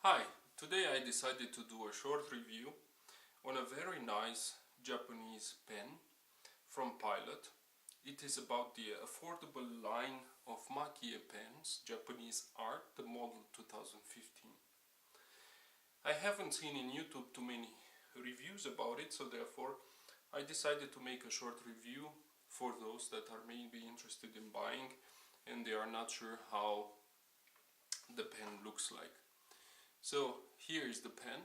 Hi, today I decided to do a short review on a very nice Japanese pen from Pilot. It is about the affordable line of Makie pens, Japanese art, the model 2015. I haven't seen in YouTube too many reviews about it, so therefore I decided to make a short review for those that are maybe interested in buying and they are not sure how the pen looks like. So here is the pen,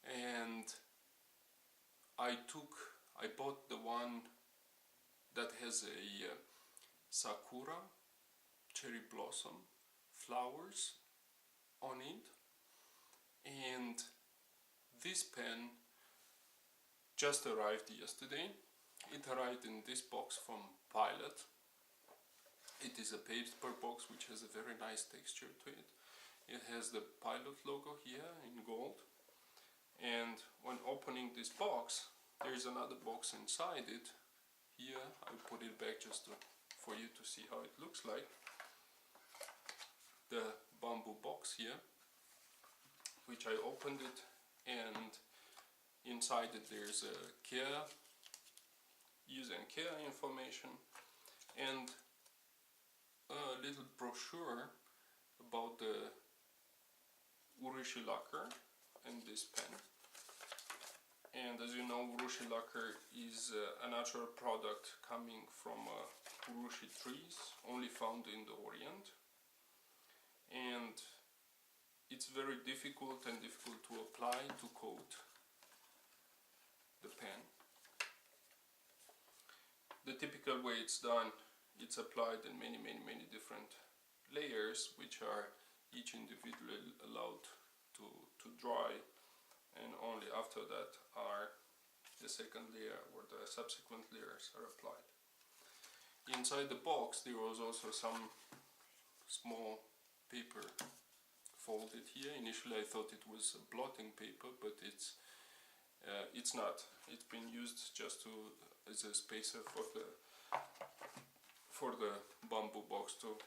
and I bought the one that has a Sakura cherry blossom flowers on it, and this pen just arrived yesterday. It arrived in this box from Pilot. It is a paper box which has a very nice texture to it. It has the Pilot logo here in gold, and when opening this box there is another box inside it. Here I put it back just for you to see how it looks like. The bamboo box here, which I opened it, and inside it there's a use and care information and a little brochure about the Urushi Lacquer and this pen. And as you know, Urushi Lacquer is a natural product coming from Urushi trees, only found in the Orient, and it's very difficult to apply, to coat the pen. The typical way it's done, it's applied in many different layers, which are each individually allowed to dry, and only after that are the second layer or the subsequent layers are applied. Inside the box there was also some small paper folded here. Initially I thought it was blotting paper, but it's not. It's been used just as a spacer for the bamboo box to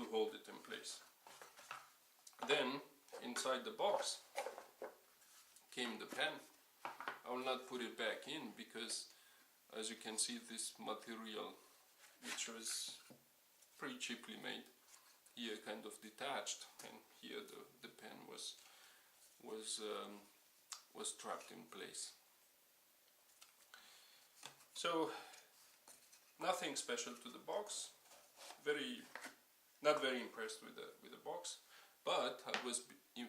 hold it in place. Then inside the box came the pen. I will not put it back in because, as you can see, this material, which was pretty cheaply made, here kind of detached, and here the pen was trapped in place. So nothing special to the box. Not very impressed with the box, but I was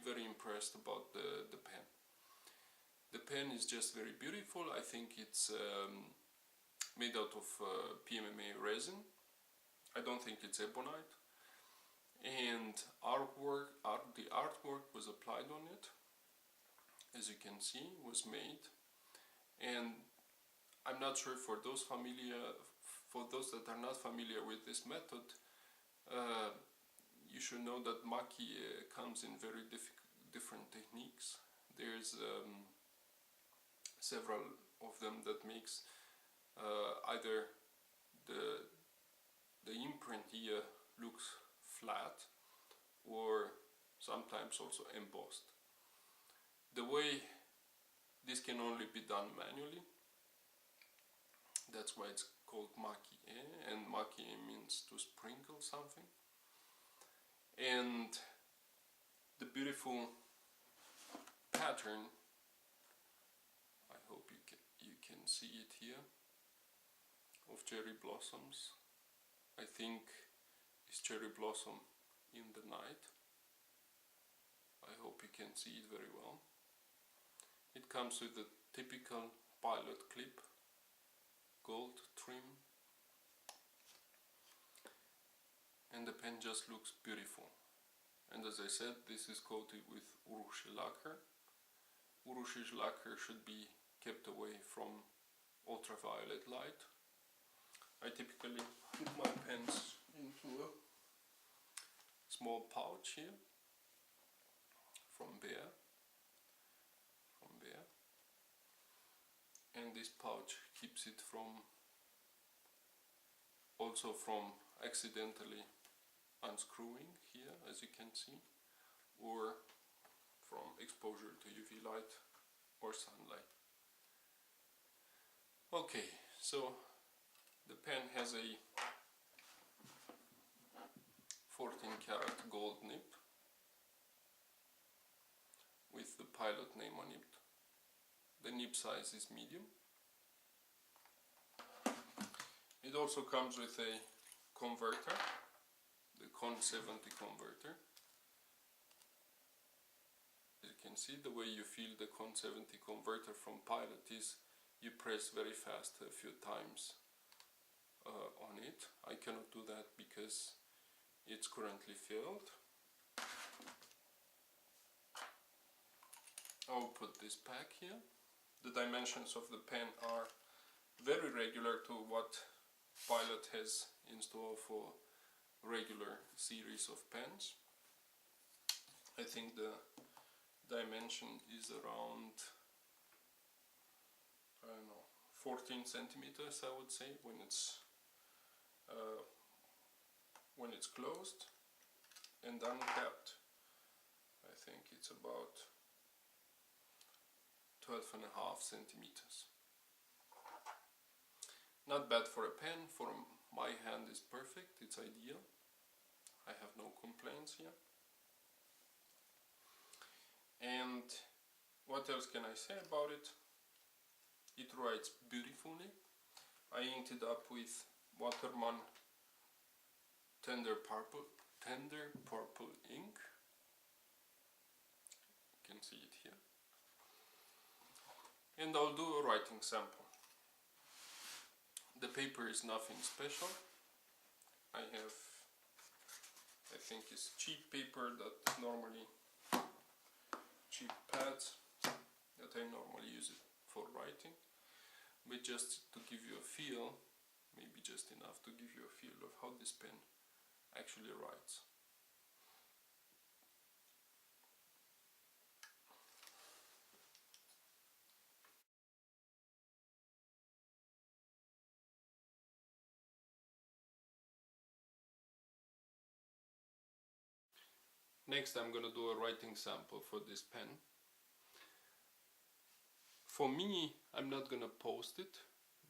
very impressed about the pen. The pen is just very beautiful. I think it's made out of PMMA resin. I don't think it's ebonite. And the artwork was applied on it, as you can see, was made. And I'm not sure, for those that are not familiar with this method, you should know that Maki comes in very different techniques. There's several of them that makes either the imprint here looks flat, or sometimes also embossed. The way this can only be done manually, that's why it's called Makie, and Makie means to sprinkle something. And the beautiful pattern, I hope you can see it here, of cherry blossoms. I think it's cherry blossom in the night. I hope you can see it very well. It comes with the typical Pilot clip, gold trim, and the pen just looks beautiful. And as I said, this is coated with Urushi Lacquer. Urushi Lacquer should be kept away from ultraviolet light. I typically put my pens into a small pouch here from Bear, and this pouch keeps it from accidentally unscrewing here, as you can see. or from exposure to UV light or sunlight. Okay, so the pen has a 14 karat gold nib with the Pilot name on it. The nib size is medium. It also comes with a converter, the Con 70 converter. As you can see, the way you feel the Con 70 converter from Pilot is you press very fast a few times on it. I cannot do that because it's currently filled. I'll put this back here. The dimensions of the pen are very regular to what Pilot has in store for regular series of pens. I think the dimension is around, I don't know, 14 centimeters, I would say, when it's closed, and uncapped I think it's about 12.5 centimeters. Not bad for a pen. For my hand is perfect, it's ideal. I have no complaints here. And what else can I say about it? It writes beautifully. I inked it up with Waterman tender purple ink. You can see it here. And I'll do a writing sample. The paper is nothing special. I think it's cheap paper that normally, cheap pads that I normally use it for writing. But just to give you a feel, maybe just enough to give you a feel of how this pen actually writes. Next I'm gonna do a writing sample for this pen. For me, I'm not gonna post it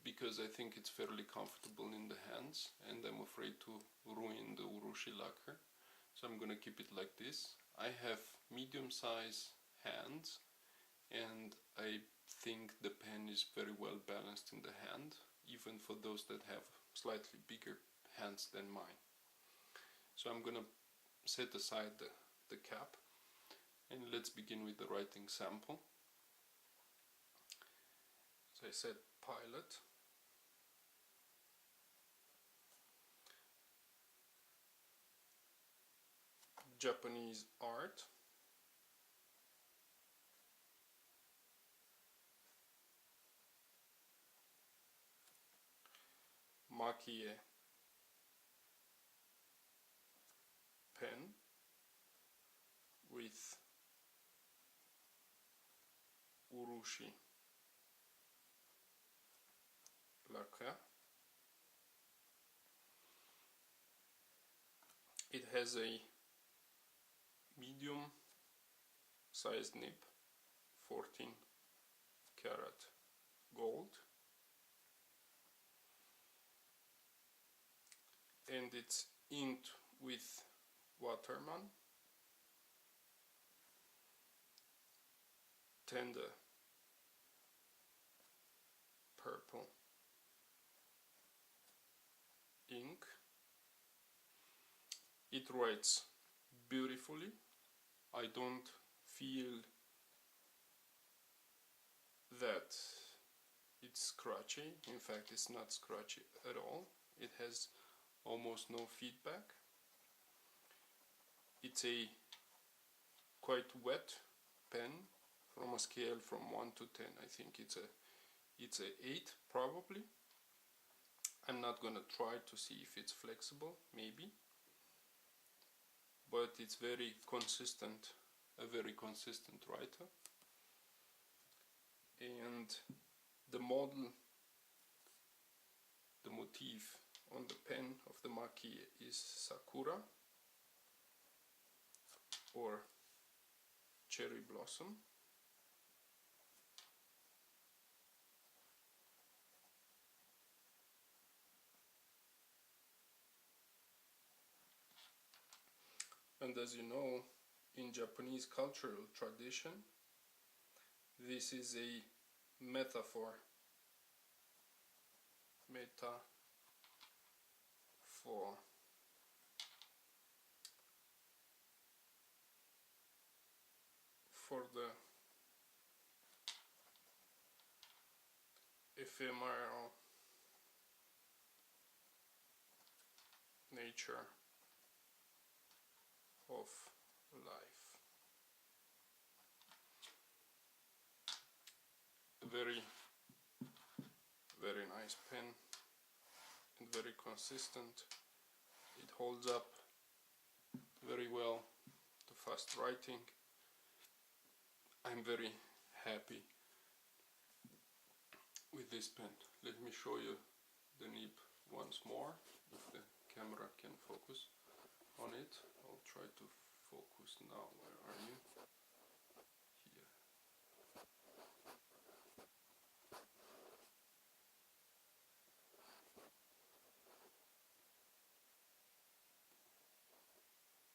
because I think it's fairly comfortable in the hands and I'm afraid to ruin the Urushi Lacquer. So I'm gonna keep it like this. I have medium size hands and I think the pen is very well balanced in the hand, even for those that have slightly bigger hands than mine. So I'm gonna set aside the cap and let's begin with the writing sample. As I said, Pilot. Japanese art. Makie pen with Urushi Lacquer. It has a medium sized nib, 14 karat gold, and it's inked with Waterman tender purple ink. It writes beautifully. I don't feel that it's scratchy. In fact, it's not scratchy at all. It has almost no feedback. It's a quite wet pen from a scale from 1 to 10. I think it's a 8 probably. I'm not gonna try to see if it's flexible, maybe. But it's very consistent, a very consistent writer. And the model, the motif on the pen of the Makie is Sakura, or cherry blossom. And as you know, in Japanese cultural tradition, this is a metaphor. For the ephemeral nature of life. Very, very nice pen and very consistent. It holds up very well to fast writing. I'm very happy with this pen. Let me show you the nib once more, if the camera can focus on it. I'll try to focus now. Where are you?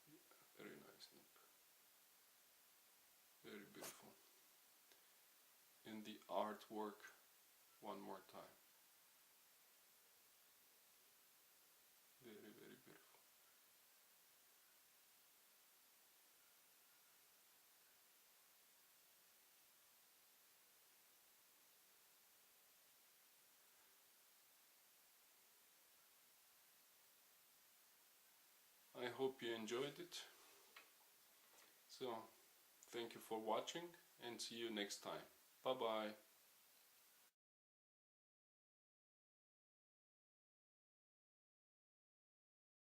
Here. Very nice nib. Very beautiful. And the artwork one more time. Very, very beautiful. I hope you enjoyed it. So, thank you for watching and see you next time. Bye bye.